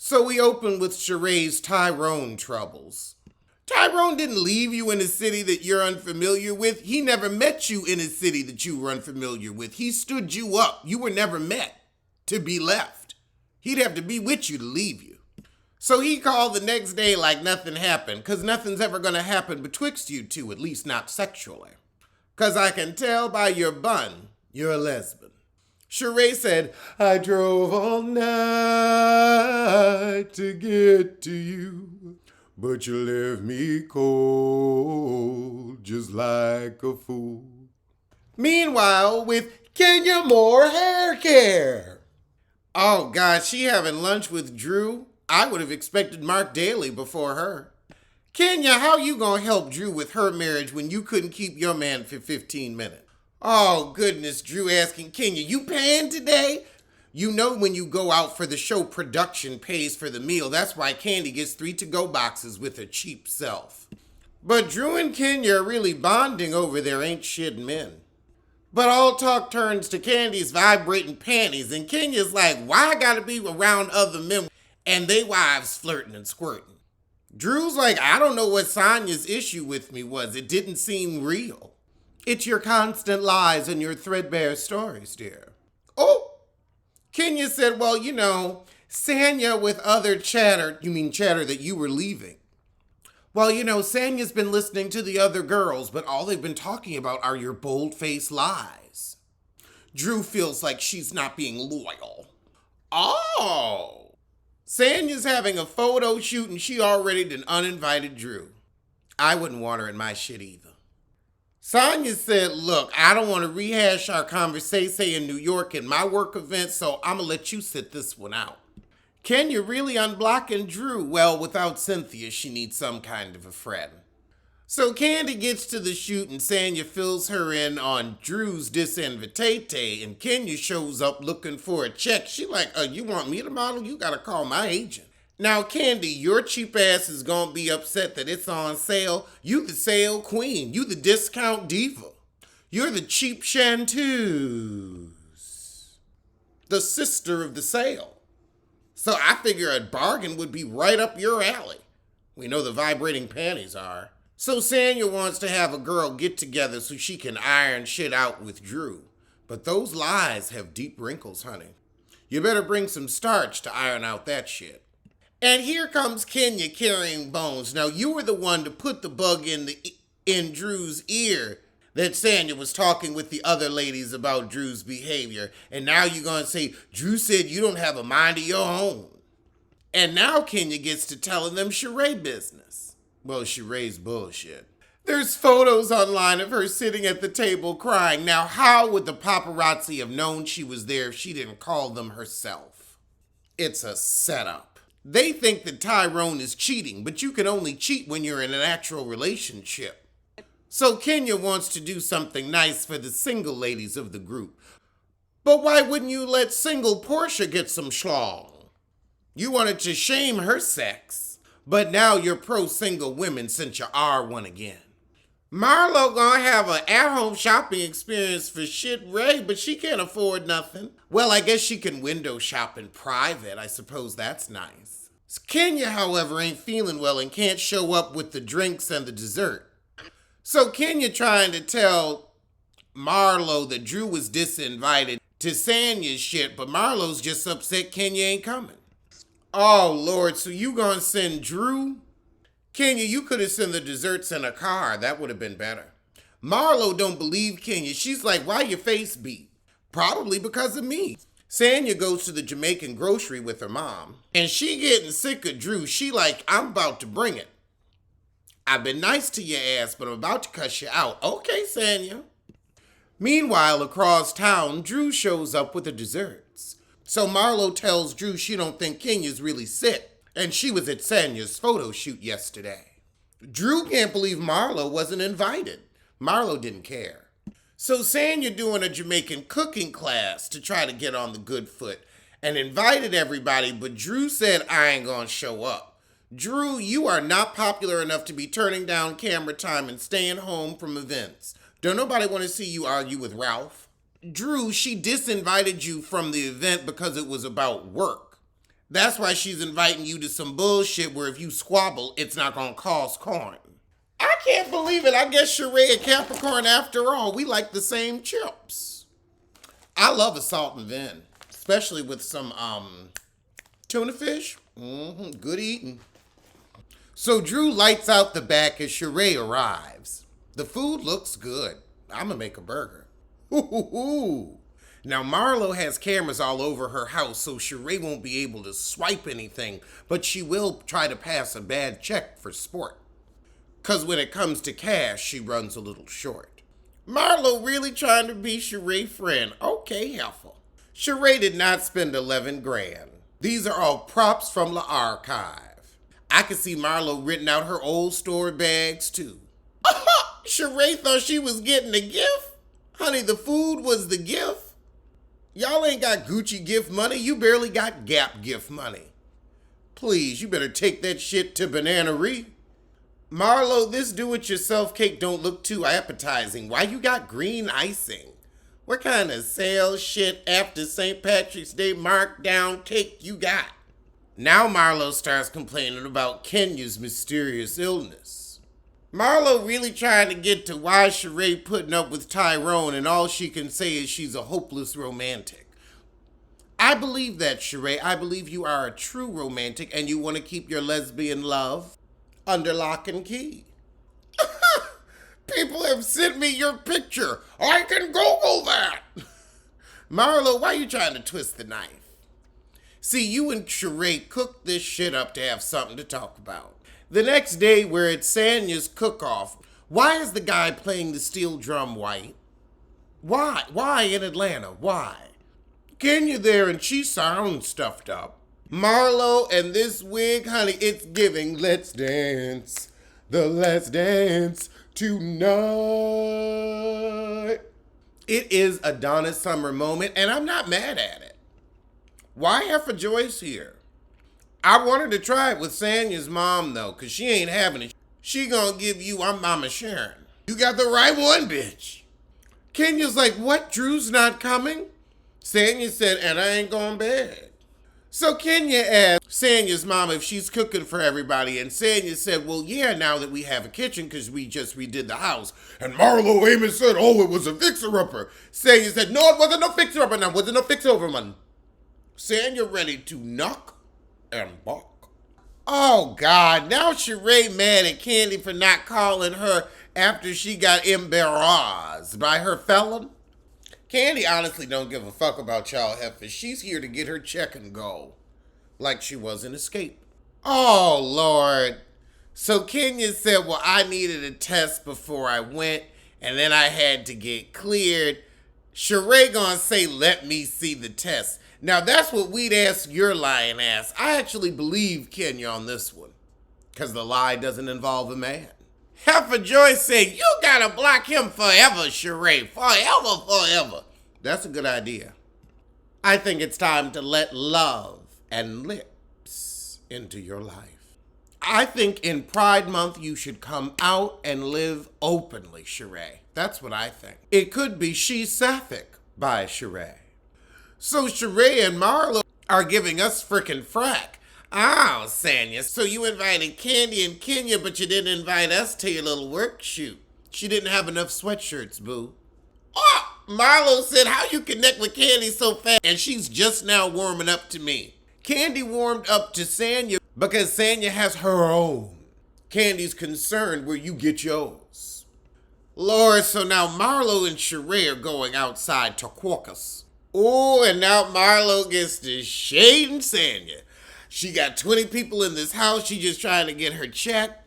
So we open with Sheree's Tyrone troubles. Tyrone didn't leave you in a city that you're unfamiliar with. He never met you in a city that you were unfamiliar with. He stood you up. You were never met to be left. He'd have to be with you to leave you. So he called the next day like nothing happened, because nothing's ever going to happen betwixt you two, at least not sexually. Because I can tell by your bun, you're a lesbian. Sheree said, I drove all night to get to you, but you left me cold, just like a fool. Meanwhile, with Kenya Moore hair care. Oh, God, she having lunch with Drew? I would have expected Mark Daly before her. Kenya, how you gonna help Drew with her marriage when you couldn't keep your man for 15 minutes? Oh, goodness, Drew asking Kenya, you paying today? You know when you go out for the show, production pays for the meal. That's why Candy gets 3 to-go boxes with her cheap self. But Drew and Kenya are really bonding over their ain't shit men. But all talk turns to Candy's vibrating panties, and Kenya's like, why I gotta be around other men and they wives flirting and squirting? Drew's like, I don't know what Sonya's issue with me was. It didn't seem real. It's your constant lies and your threadbare stories, dear. Oh, Kenya said, well, you know, Sanya with other chatter. You mean chatter that you were leaving? Well, you know, Sanya's been listening to the other girls, but all they've been talking about are your bold-faced lies. Drew feels like she's not being loyal. Oh, Sanya's having a photo shoot and she already done uninvited Drew. I wouldn't want her in my shit either. Sonya said, look, I don't want to rehash our conversation in New York in my work event, so I'm going to let you sit this one out. Kenya really unblocking Drew? Well, without Cynthia, she needs some kind of a friend. So Candy gets to the shoot and Sanya fills her in on Drew's disinvitate, and Kenya shows up looking for a check. She like, you want me to model? You got to call my agent. Now, Candy, your cheap ass is going to be upset that it's on sale. You the sale queen. You the discount diva. You're the cheap chanteuse. The sister of the sale. So I figure a bargain would be right up your alley. We know the vibrating panties are. So Sanya wants to have a girl get together so she can iron shit out with Drew. But those lies have deep wrinkles, honey. You better bring some starch to iron out that shit. And here comes Kenya carrying bones. Now, you were the one to put the bug in Drew's ear that Sanya was talking with the other ladies about Drew's behavior. And now you're going to say, Drew said you don't have a mind of your own. And now Kenya gets to telling them Sheree business. Well, Sheree's bullshit. There's photos online of her sitting at the table crying. Now, how would the paparazzi have known she was there if she didn't call them herself? It's a setup. They think that Tyrone is cheating, but you can only cheat when you're in an actual relationship. So Kenya wants to do something nice for the single ladies of the group. But why wouldn't you let single Portia get some schlong? You wanted to shame her sex, but now you're pro-single women since you are one again. Marlo gonna have an at-home shopping experience for shit Ray, but she can't afford nothing. Well, I guess she can window shop in private. I suppose that's nice. Kenya, however, ain't feeling well and can't show up with the drinks and the dessert. So Kenya trying to tell Marlo that Drew was disinvited to Sanya's shit, but Marlo's just upset Kenya ain't coming. Oh, Lord, so you gonna send Drew? Kenya, you could have sent the desserts in a car. That would have been better. Marlo don't believe Kenya. She's like, why your face beat? Probably because of me. Sanya goes to the Jamaican grocery with her mom, and she getting sick of Drew. She like, I'm about to bring it. I've been nice to your ass, but I'm about to cuss you out. Okay, Sanya. Meanwhile, across town, Drew shows up with the desserts. So Marlo tells Drew she don't think Kenya's really sick, and she was at Sanya's photo shoot yesterday. Drew can't believe Marlo wasn't invited. Marlo didn't care. So Sanya doing a Jamaican cooking class to try to get on the good foot and invited everybody, but Drew said, I ain't gonna show up. Drew, you are not popular enough to be turning down camera time and staying home from events. Don't nobody want to see you argue with Ralph. Drew, she disinvited you from the event because it was about work. That's why she's inviting you to some bullshit where if you squabble, it's not gonna cause corn. I can't believe it. I guess Sheree and Capricorn, after all, we like the same chips. I love a salt and vin, especially with some tuna fish. Good eating. So Drew lights out the back as Sheree arrives. The food looks good. I'm gonna make a burger. Ooh. Now Marlo has cameras all over her house, so Sheree won't be able to swipe anything, but she will try to pass a bad check for sport. Cause when it comes to cash, she runs a little short. Marlo really trying to be Sheree's friend. Okay, helpful. Sheree did not spend 11 grand. These are all props from the archive. I could see Marlo written out her old store bags too. Sheree thought she was getting a gift? Honey, the food was the gift. Y'all ain't got Gucci gift money. You barely got Gap gift money. Please, you better take that shit to Bananerie. Marlo, this do-it-yourself cake don't look too appetizing. Why you got green icing? What kind of sales shit after St. Patrick's Day markdown cake you got? Now Marlo starts complaining about Kenya's mysterious illness. Marlo really trying to get to why Sheree putting up with Tyrone, and all she can say is she's a hopeless romantic. I believe that, Sheree. I believe you are a true romantic and you want to keep your lesbian love under lock and key. People have sent me your picture. I can Google that. Marlo, why are you trying to twist the knife? See, you and Sheree cooked this shit up to have something to talk about. The next day, we're at Sanya's cook-off. Why is the guy playing the steel drum white? Why? Why in Atlanta? Why? Kenya there and she sounds stuffed up. Marlo and this wig, honey, it's giving let's dance. The let's dance tonight. It is a Donna Summer moment, and I'm not mad at it. Why Heifer Joyce here? I wanted to try it with Sanya's mom, though, because she ain't having it. She gonna give you, I'm Mama Sharon. You got the right one, bitch. Kenya's like, what, Drew's not coming? Sanya said, and I ain't going bad. So Kenya asked Sanya's mom if she's cooking for everybody, and Sanya said, well, yeah, now that we have a kitchen, because we just redid the house. And Marlo Amos said, oh, it was a fixer-upper. Sanya said, no, it wasn't no fixer-upper, no, it wasn't no fixer-upper, man. Sanya ready to knock and balk. Oh, God, now Sheree mad at Candy for not calling her after she got embarrassed by her felon. Candy honestly don't give a fuck about y'all heifers. She's here to get her check and go. Like she was in Escape. Oh, Lord. So Kenya said, well, I needed a test before I went, and then I had to get cleared. Sheree gonna say, let me see the test. Now, that's what we'd ask your lying ass. I actually believe Kenya on this one, because the lie doesn't involve a man. Heifer Joyce said, you gotta block him forever, Sheree. Forever, forever. That's a good idea. I think it's time to let love and lips into your life. I think in Pride Month, you should come out and live openly, Sheree. That's what I think. It could be She's Sapphic by Sheree. So Sheree and Marlo are giving us frickin' frack. Oh, Sanya, so you invited Candy and Kenya, but you didn't invite us to your little work shoot. She didn't have enough sweatshirts, boo. Oh, Marlo said, how you connect with Candy so fast? And she's just now warming up to me. Candy warmed up to Sanya because Sanya has her own. Candy's concerned where you get yours. Lord, so now Marlo and Sheree are going outside to caucus. Oh, and now Marlo gets to shading Sanya. She got 20 people in this house. She just trying to get her check.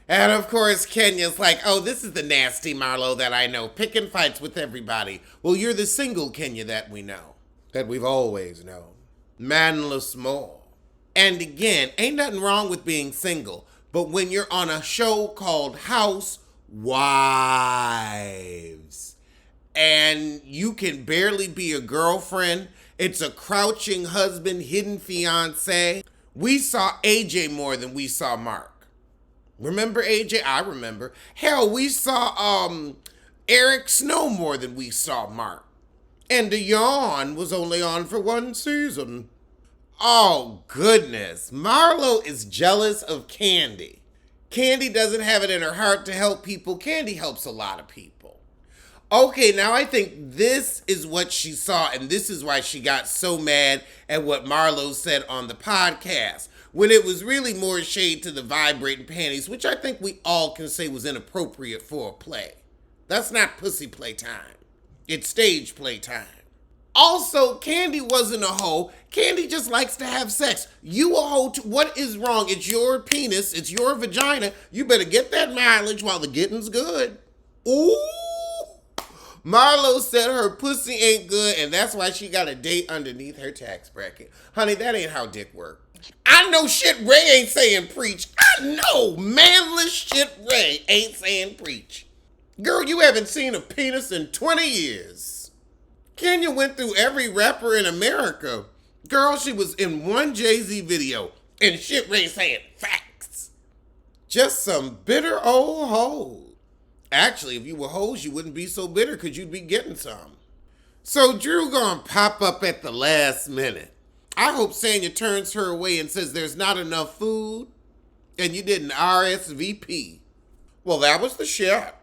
And of course, Kenya's like, oh, this is the nasty Marlo that I know, picking fights with everybody. Well, you're the single Kenya that we know, that we've always known. Manless more. And again, ain't nothing wrong with being single, but when you're on a show called Housewives, and you can barely be a girlfriend, it's a crouching husband, hidden fiance. We saw AJ more than we saw Mark. Remember AJ? I remember. Hell, we saw Eric Snow more than we saw Mark. And Dion was only on for one season. Oh, goodness. Marlo is jealous of Candy. Candy doesn't have it in her heart to help people. Candy helps a lot of people. Okay, now I think this is what she saw, and this is why she got so mad at what Marlo said on the podcast, when it was really more shade to the vibrating panties, which I think we all can say was inappropriate for a play. That's not pussy play time. It's stage play time. Also, Candy wasn't a hoe. Candy just likes to have sex. You a hoe too. What is wrong? It's your penis. It's your vagina. You better get that mileage while the getting's good. Ooh. Marlo said her pussy ain't good, and that's why she got a date underneath her tax bracket. Honey, that ain't how dick work. I know shit Ray ain't saying preach. I know manless shit Ray ain't saying preach. Girl, you haven't seen a penis in 20 years. Kenya went through every rapper in America. Girl, she was in one Jay-Z video, and shit Ray saying facts. Just some bitter old hoes. Actually, if you were hoes, you wouldn't be so bitter because you'd be getting some. So Drew gonna pop up at the last minute. I hope Sanya turns her away and says there's not enough food and you didn't RSVP. Well, that was the shit.